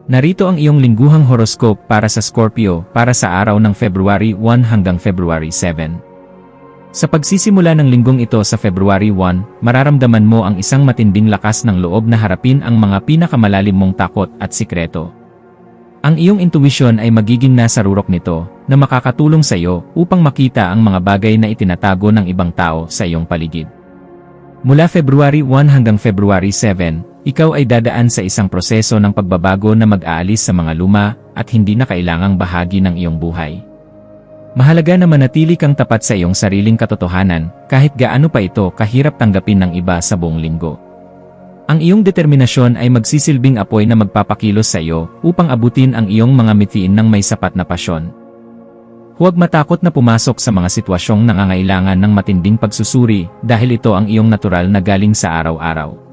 Narito ang iyong lingguhang horoscope para sa Scorpio para sa araw ng February 1 hanggang February 7. Sa pagsisimula ng linggong ito sa February 1, mararamdaman mo ang isang matinding lakas ng loob na harapin ang mga pinakamalalim mong takot at sikreto. Ang iyong intuition ay magiging nasa rurok nito na makakatulong sa iyo upang makita ang mga bagay na itinatago ng ibang tao sa iyong paligid. Mula February 1 hanggang February 7, ikaw ay dadaan sa isang proseso ng pagbabago na mag-aalis sa mga luma at hindi na kailangang bahagi ng iyong buhay. Mahalaga na manatili kang tapat sa iyong sariling katotohanan kahit gaano pa ito kahirap tanggapin ng iba sa buong linggo. Ang iyong determinasyon ay magsisilbing apoy na magpapakilos sa iyo upang abutin ang iyong mga mithiin ng may sapat na pasyon. Huwag matakot na pumasok sa mga sitwasyong nangangailangan ng matinding pagsusuri dahil ito ang iyong natural na galing sa araw-araw.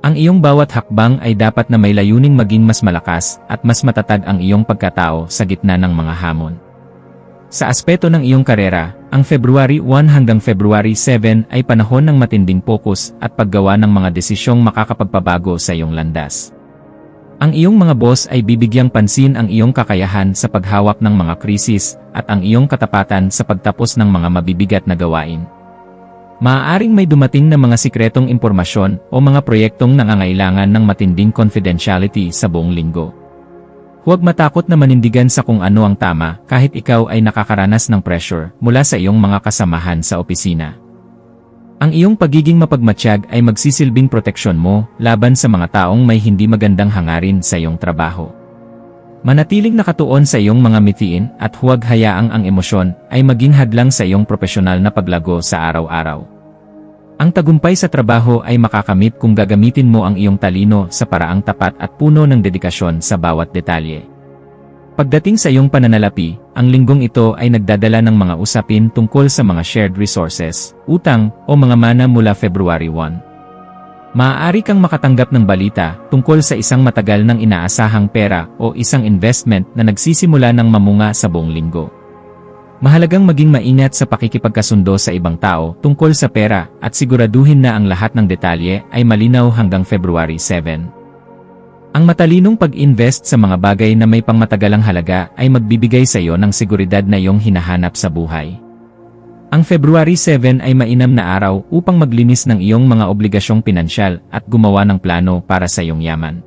Ang iyong bawat hakbang ay dapat na may layuning maging mas malakas at mas matatag ang iyong pagkatao sa gitna ng mga hamon. Sa aspeto ng iyong karera, ang February 1 hanggang February 7 ay panahon ng matinding focus at paggawa ng mga desisyong makakapagpabago sa iyong landas. Ang iyong mga boss ay bibigyang pansin ang iyong kakayahan sa paghawak ng mga krisis at ang iyong katapatan sa pagtapos ng mga mabibigat na gawain. Maaaring may dumating na mga sikretong impormasyon o mga proyektong nangangailangan ng matinding confidentiality sa buong linggo. Huwag matakot na manindigan sa kung ano ang tama kahit ikaw ay nakakaranas ng pressure mula sa iyong mga kasamahan sa opisina. Ang iyong pagiging mapagmatsyag ay magsisilbing proteksyon mo laban sa mga taong may hindi magandang hangarin sa iyong trabaho. Manatiling nakatuon sa iyong mga mithiin at huwag hayaang ang emosyon ay maging hadlang sa iyong propesyonal na paglago sa araw-araw. Ang tagumpay sa trabaho ay makakamit kung gagamitin mo ang iyong talino sa paraang tapat at puno ng dedikasyon sa bawat detalye. Pagdating sa iyong pananalapi, ang linggong ito ay nagdadala ng mga usapin tungkol sa mga shared resources, utang, o mga mana mula February 1. Maaari kang makatanggap ng balita tungkol sa isang matagal nang inaasahang pera o isang investment na nagsisimula ng mamunga sa buong linggo. Mahalagang maging maingat sa pakikipagkasundo sa ibang tao tungkol sa pera at siguraduhin na ang lahat ng detalye ay malinaw hanggang February 7. Ang matalinong pag-invest sa mga bagay na may pangmatagalang halaga ay magbibigay sa iyo ng seguridad na iyong hinahanap sa buhay. Ang February 7 ay mainam na araw upang maglinis ng iyong mga obligasyong pinansyal at gumawa ng plano para sa iyong yaman.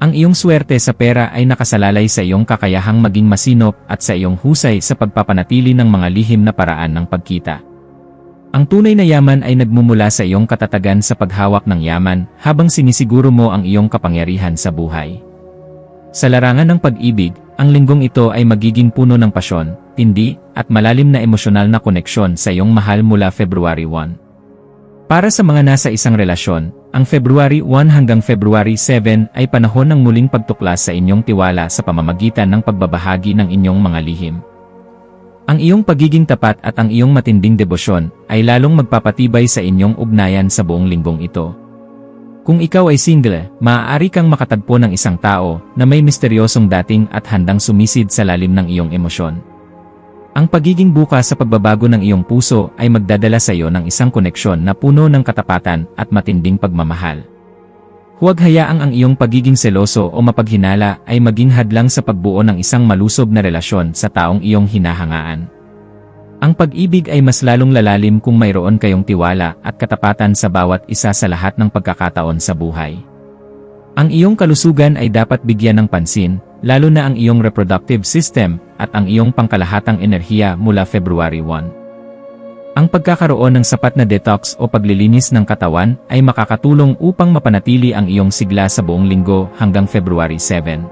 Ang iyong swerte sa pera ay nakasalalay sa iyong kakayahang maging masinop at sa iyong husay sa pagpapanatili ng mga lihim na paraan ng pagkita. Ang tunay na yaman ay nagmumula sa iyong katatagan sa paghawak ng yaman habang sinisiguro mo ang iyong kapangyarihan sa buhay. Sa larangan ng pag-ibig, ang linggong ito ay magiging puno ng pasyon, tindi, at malalim na emosyonal na koneksyon sa iyong mahal mula February 1. Para sa mga nasa isang relasyon, ang February 1 hanggang February 7 ay panahon ng muling pagtuklas sa inyong tiwala sa pamamagitan ng pagbabahagi ng inyong mga lihim. Ang iyong pagiging tapat at ang iyong matinding debosyon ay lalong magpapatibay sa inyong ugnayan sa buong linggong ito. Kung ikaw ay single, maaari kang makatagpo ng isang tao na may misteryosong dating at handang sumisid sa lalim ng iyong emosyon. Ang pagiging bukas sa pagbabago ng iyong puso ay magdadala sa iyo ng isang koneksyon na puno ng katapatan at matinding pagmamahal. Huwag hayaang ang iyong pagiging seloso o mapaghinala ay maging hadlang sa pagbuo ng isang malusob na relasyon sa taong iyong hinahangaan. Ang pag-ibig ay mas lalong lalalim kung mayroon kayong tiwala at katapatan sa bawat isa sa lahat ng pagkakataon sa buhay. Ang iyong kalusugan ay dapat bigyan ng pansin, lalo na ang iyong reproductive system at ang iyong pangkalahatang enerhiya mula February 1. Ang pagkakaroon ng sapat na detox o paglilinis ng katawan ay makakatulong upang mapanatili ang iyong sigla sa buong linggo hanggang February 7.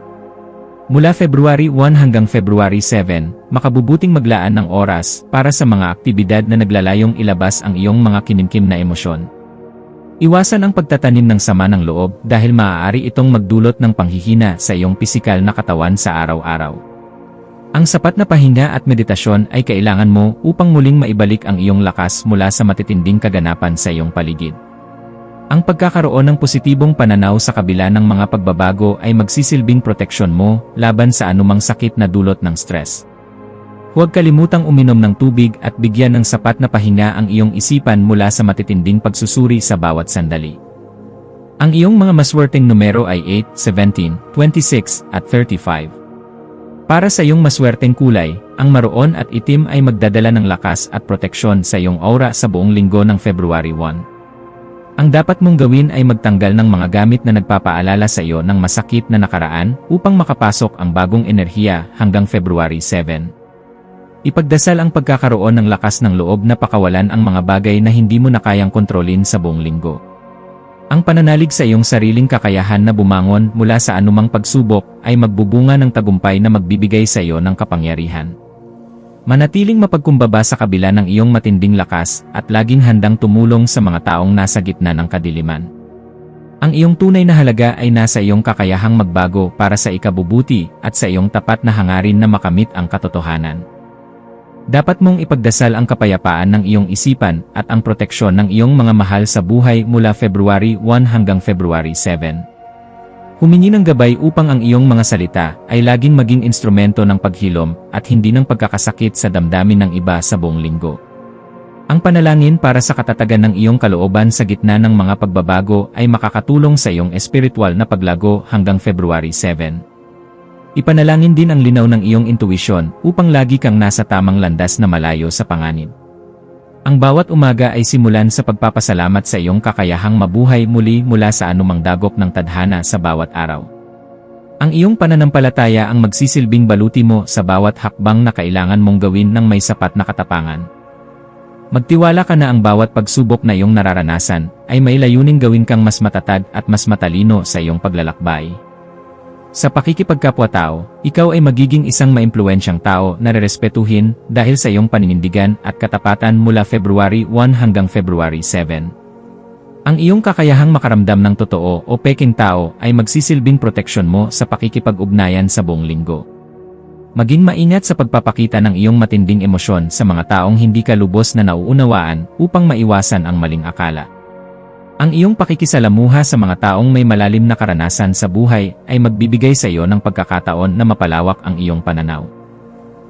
Mula February 1 hanggang February 7, makabubuting maglaan ng oras para sa mga aktibidad na naglalayong ilabas ang iyong mga kinimkim na emosyon. Iwasan ang pagtatanim ng sama ng loob dahil maaari itong magdulot ng panghihina sa iyong pisikal na katawan sa araw-araw. Ang sapat na pahinga at meditasyon ay kailangan mo upang muling maibalik ang iyong lakas mula sa matitinding kaganapan sa iyong paligid. Ang pagkakaroon ng positibong pananaw sa kabila ng mga pagbabago ay magsisilbing proteksyon mo laban sa anumang sakit na dulot ng stress. Huwag kalimutang uminom ng tubig at bigyan ng sapat na pahinga ang iyong isipan mula sa matitinding pagsusuri sa bawat sandali. Ang iyong mga maswerteng numero ay 8, 17, 26, at 35. Para sa iyong maswerteng kulay, ang maroon at itim ay magdadala ng lakas at proteksyon sa iyong aura sa buong linggo ng February 1. Ang dapat mong gawin ay magtanggal ng mga gamit na nagpapaalala sa iyo ng masakit na nakaraan upang makapasok ang bagong enerhiya hanggang February 7. Ipagdasal ang pagkakaroon ng lakas ng loob na pakawalan ang mga bagay na hindi mo na kayang kontrolin sa buong linggo. Ang pananalig sa iyong sariling kakayahan na bumangon mula sa anumang pagsubok ay magbubunga ng tagumpay na magbibigay sa iyo ng kapangyarihan. Manatiling mapagkumbaba sa kabila ng iyong matinding lakas at laging handang tumulong sa mga taong nasa gitna ng kadiliman. Ang iyong tunay na halaga ay nasa iyong kakayahang magbago para sa ikabubuti at sa iyong tapat na hangarin na makamit ang katotohanan. Dapat mong ipagdasal ang kapayapaan ng iyong isipan at ang proteksyon ng iyong mga mahal sa buhay mula February 1 hanggang February 7. Humingi ng gabay upang ang iyong mga salita ay laging maging instrumento ng paghilom at hindi ng pagkakasakit sa damdamin ng iba sa buong linggo. Ang panalangin para sa katatagan ng iyong kalooban sa gitna ng mga pagbabago ay makakatulong sa iyong espiritual na paglago hanggang February 7. Ipanalangin din ang linaw ng iyong intuisyon upang lagi kang nasa tamang landas na malayo sa panganib. Ang bawat umaga ay simulan sa pagpapasalamat sa iyong kakayahang mabuhay muli mula sa anumang dagok ng tadhana sa bawat araw. Ang iyong pananampalataya ang magsisilbing baluti mo sa bawat hakbang na kailangan mong gawin ng may sapat na katapangan. Magtiwala ka na ang bawat pagsubok na iyong nararanasan ay may layuning gawin kang mas matatag at mas matalino sa iyong paglalakbay. Sa pakikipagkapwa-tao, ikaw ay magiging isang maimpluwensyang tao na rerespetuhin dahil sa iyong paninindigan at katapatan mula February 1 hanggang February 7. Ang iyong kakayahang makaramdam ng totoo o peking tao ay magsisilbing proteksyon mo sa pakikipag-ugnayan sa buong linggo. Maging maingat sa pagpapakita ng iyong matinding emosyon sa mga taong hindi ka lubos na nauunawaan upang maiwasan ang maling akala. Ang iyong pakikisalamuha sa mga taong may malalim na karanasan sa buhay ay magbibigay sa iyo ng pagkakataon na mapalawak ang iyong pananaw.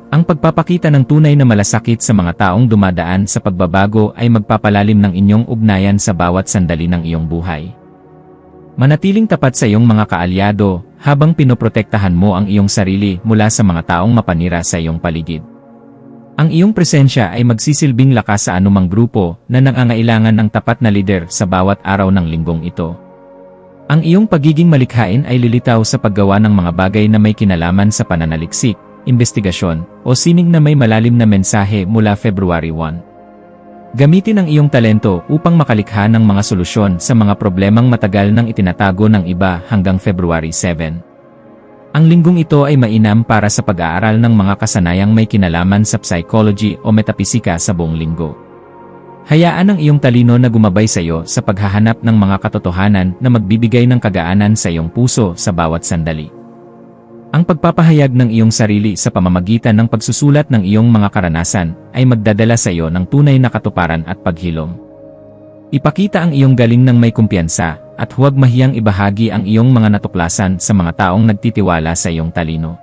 Ang pagpapakita ng tunay na malasakit sa mga taong dumadaan sa pagbabago ay magpapalalim ng inyong ugnayan sa bawat sandali ng iyong buhay. Manatiling tapat sa iyong mga kaalyado habang pinoprotektahan mo ang iyong sarili mula sa mga taong mapanira sa iyong paligid. Ang iyong presensya ay magsisilbing lakas sa anumang grupo na nangangailangan ng tapat na lider sa bawat araw ng linggong ito. Ang iyong pagiging malikhain ay lilitaw sa paggawa ng mga bagay na may kinalaman sa pananaliksik, investigasyon, o sining na may malalim na mensahe mula February 1. Gamitin ang iyong talento upang makalikha ng mga solusyon sa mga problemang matagal nang itinatago ng iba hanggang February 7. Ang linggong ito ay mainam para sa pag-aaral ng mga kasanayang may kinalaman sa psychology o metapisika sa buong linggo. Hayaan ang iyong talino na gumabay sa iyo sa paghahanap ng mga katotohanan na magbibigay ng kagaanan sa iyong puso sa bawat sandali. Ang pagpapahayag ng iyong sarili sa pamamagitan ng pagsusulat ng iyong mga karanasan ay magdadala sa iyo ng tunay na katuparan at paghilom. Ipakita ang iyong galing ng may kumpiyansa at huwag mahiyang ibahagi ang iyong mga natuklasan sa mga taong nagtitiwala sa iyong talino.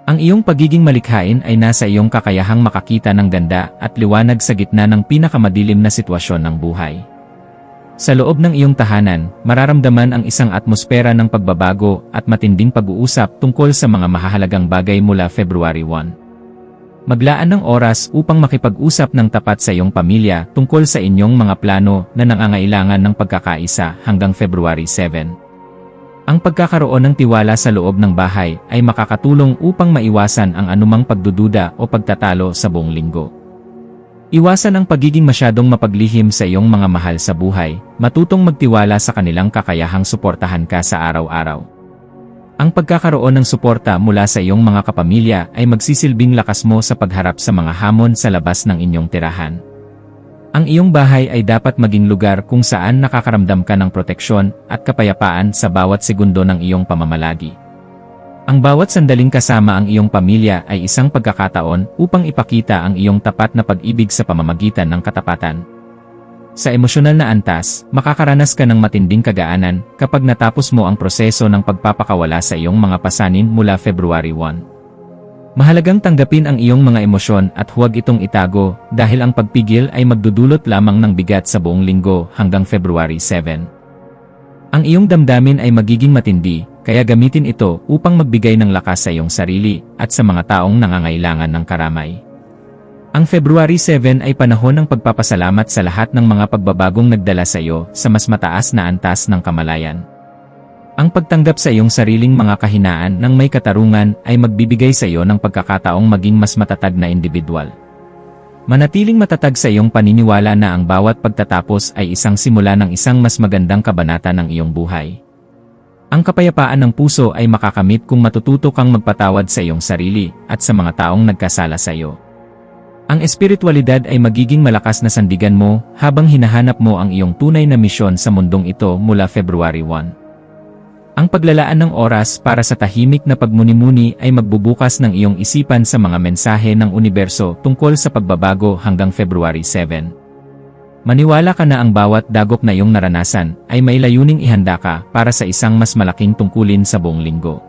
Ang iyong pagiging malikhain ay nasa iyong kakayahang makakita ng ganda at liwanag sa gitna ng pinakamadilim na sitwasyon ng buhay. Sa loob ng iyong tahanan, mararamdaman ang isang atmosfera ng pagbabago at matinding pag-uusap tungkol sa mga mahahalagang bagay mula February 1. Maglaan ng oras upang makipag-usap ng tapat sa iyong pamilya tungkol sa inyong mga plano na nangangailangan ng pagkakaisa hanggang February 7. Ang pagkakaroon ng tiwala sa loob ng bahay ay makakatulong upang maiwasan ang anumang pagdududa o pagtatalo sa buong linggo. Iwasan ang pagiging masyadong mapaglihim sa iyong mga mahal sa buhay, matutong magtiwala sa kanilang kakayahang suportahan ka sa araw-araw. Ang pagkakaroon ng suporta mula sa iyong mga kapamilya ay magsisilbing lakas mo sa pagharap sa mga hamon sa labas ng inyong tirahan. Ang iyong bahay ay dapat maging lugar kung saan nakakaramdam ka ng proteksyon at kapayapaan sa bawat segundo ng iyong pamamalagi. Ang bawat sandaling kasama ang iyong pamilya ay isang pagkakataon upang ipakita ang iyong tapat na pag-ibig sa pamamagitan ng katapatan. Sa emosyonal na antas, makakaranas ka ng matinding kagaanan kapag natapos mo ang proseso ng pagpapakawala sa iyong mga pasanin mula February 1. Mahalagang tanggapin ang iyong mga emosyon at huwag itong itago dahil ang pagpigil ay magdudulot lamang ng bigat sa buong linggo hanggang February 7. Ang iyong damdamin ay magiging matindi, kaya gamitin ito upang magbigay ng lakas sa iyong sarili at sa mga taong nangangailangan ng karamay. Ang February 7 ay panahon ng pagpapasalamat sa lahat ng mga pagbabagong nagdala sa iyo sa mas mataas na antas ng kamalayan. Ang pagtanggap sa iyong sariling mga kahinaan ng may katarungan ay magbibigay sa iyo ng pagkakataong maging mas matatag na individual. Manatiling matatag sa iyong paniniwala na ang bawat pagtatapos ay isang simula ng isang mas magandang kabanata ng iyong buhay. Ang kapayapaan ng puso ay makakamit kung matututo kang magpatawad sa iyong sarili at sa mga taong nagkasala sa iyo. Ang espiritualidad ay magiging malakas na sandigan mo habang hinahanap mo ang iyong tunay na misyon sa mundong ito mula February 1. Ang paglalaan ng oras para sa tahimik na pagmuni-muni ay magbubukas ng iyong isipan sa mga mensahe ng universo tungkol sa pagbabago hanggang February 7. Maniwala ka na ang bawat dagok na iyong naranasan ay may layuning ihanda ka para sa isang mas malaking tungkulin sa buong linggo.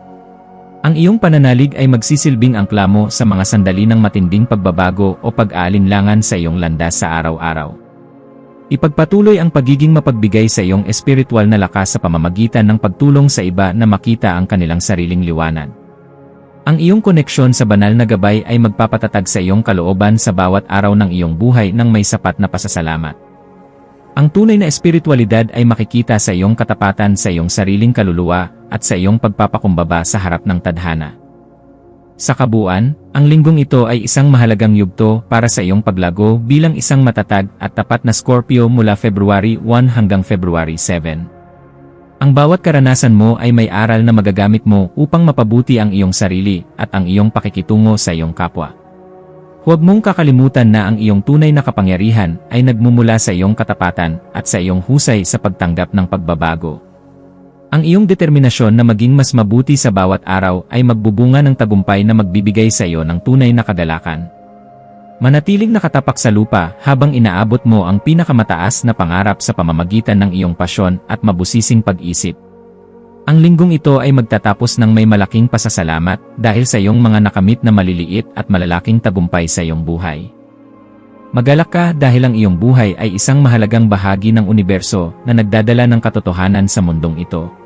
Ang iyong pananalig ay magsisilbing angkla mo sa mga sandali ng matinding pagbabago o pag-aalinlangan sa iyong landas sa araw-araw. Ipagpatuloy ang pagiging mapagbigay sa iyong espiritual na lakas sa pamamagitan ng pagtulong sa iba na makita ang kanilang sariling liwanag. Ang iyong koneksyon sa banal na gabay ay magpapatatag sa iyong kalooban sa bawat araw ng iyong buhay ng may sapat na pasasalamat. Ang tunay na espiritualidad ay makikita sa iyong katapatan sa iyong sariling kaluluwa at sa iyong pagpapakumbaba sa harap ng tadhana. Sa kabuuan, ang linggong ito ay isang mahalagang yugto para sa iyong paglago bilang isang matatag at tapat na Scorpio mula February 1 hanggang February 7. Ang bawat karanasan mo ay may aral na magagamit mo upang mapabuti ang iyong sarili at ang iyong pakikitungo sa iyong kapwa. Huwag mong kakalimutan na ang iyong tunay na kapangyarihan ay nagmumula sa iyong katapatan at sa iyong husay sa pagtanggap ng pagbabago. Ang iyong determinasyon na maging mas mabuti sa bawat araw ay magbubunga ng tagumpay na magbibigay sa iyo ng tunay na kagalakan. Manatiling nakatapak sa lupa habang inaabot mo ang pinakamataas na pangarap sa pamamagitan ng iyong pasyon at mabusising pag-isip. Ang linggong ito ay magtatapos ng may malaking pasasalamat dahil sa iyong mga nakamit na maliliit at malalaking tagumpay sa iyong buhay. Magalak ka dahil ang iyong buhay ay isang mahalagang bahagi ng universo na nagdadala ng katotohanan sa mundong ito.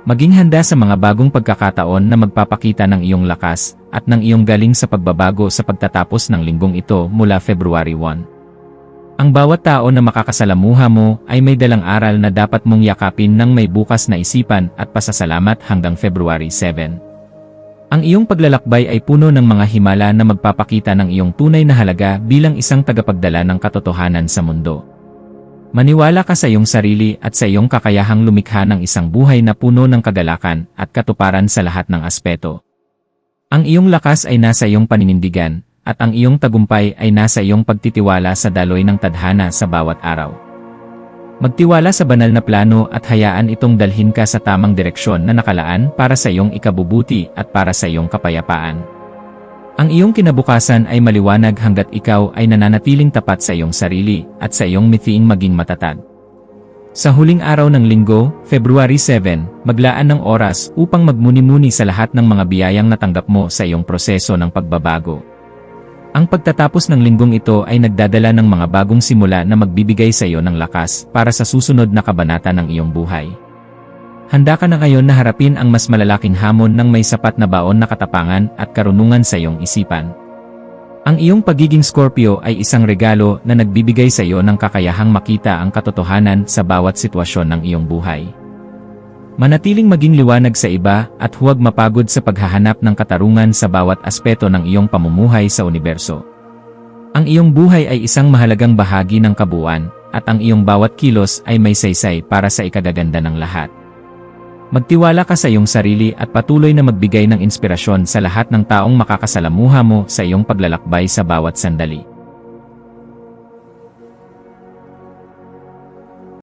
Maging handa sa mga bagong pagkakataon na magpapakita ng iyong lakas at ng iyong galing sa pagbabago sa pagtatapos ng linggong ito mula February 1. Ang bawat tao na makakasalamuha mo ay may dalang aral na dapat mong yakapin ng may bukas na isipan at pasasalamat hanggang February 7. Ang iyong paglalakbay ay puno ng mga himala na magpapakita ng iyong tunay na halaga bilang isang tagapagdala ng katotohanan sa mundo. Maniwala ka sa iyong sarili at sa iyong kakayahang lumikha ng isang buhay na puno ng kagalakan at katuparan sa lahat ng aspeto. Ang iyong lakas ay nasa iyong paninindigan, at ang iyong tagumpay ay nasa iyong pagtitiwala sa daloy ng tadhana sa bawat araw. Magtiwala sa banal na plano at hayaan itong dalhin ka sa tamang direksyon na nakalaan para sa iyong ikabubuti at para sa iyong kapayapaan. Ang iyong kinabukasan ay maliwanag hanggat ikaw ay nananatiling tapat sa iyong sarili at sa iyong mithiing maging matatag. Sa huling araw ng linggo, February 7, maglaan ng oras upang magmuni-muni sa lahat ng mga biyayang natanggap mo sa iyong proseso ng pagbabago. Ang pagtatapos ng linggong ito ay nagdadala ng mga bagong simula na magbibigay sa iyo ng lakas para sa susunod na kabanata ng iyong buhay. Handa ka na ngayon na harapin ang mas malalaking hamon ng may sapat na baon na katapangan at karunungan sa iyong isipan. Ang iyong pagiging Scorpio ay isang regalo na nagbibigay sa iyo ng kakayahang makita ang katotohanan sa bawat sitwasyon ng iyong buhay. Manatiling maging liwanag sa iba at huwag mapagod sa paghahanap ng katarungan sa bawat aspeto ng iyong pamumuhay sa universo. Ang iyong buhay ay isang mahalagang bahagi ng kabuuan, at ang iyong bawat kilos ay may saysay para sa ikagaganda ng lahat. Magtiwala ka sa iyong sarili at patuloy na magbigay ng inspirasyon sa lahat ng taong makakasalamuha mo sa iyong paglalakbay sa bawat sandali.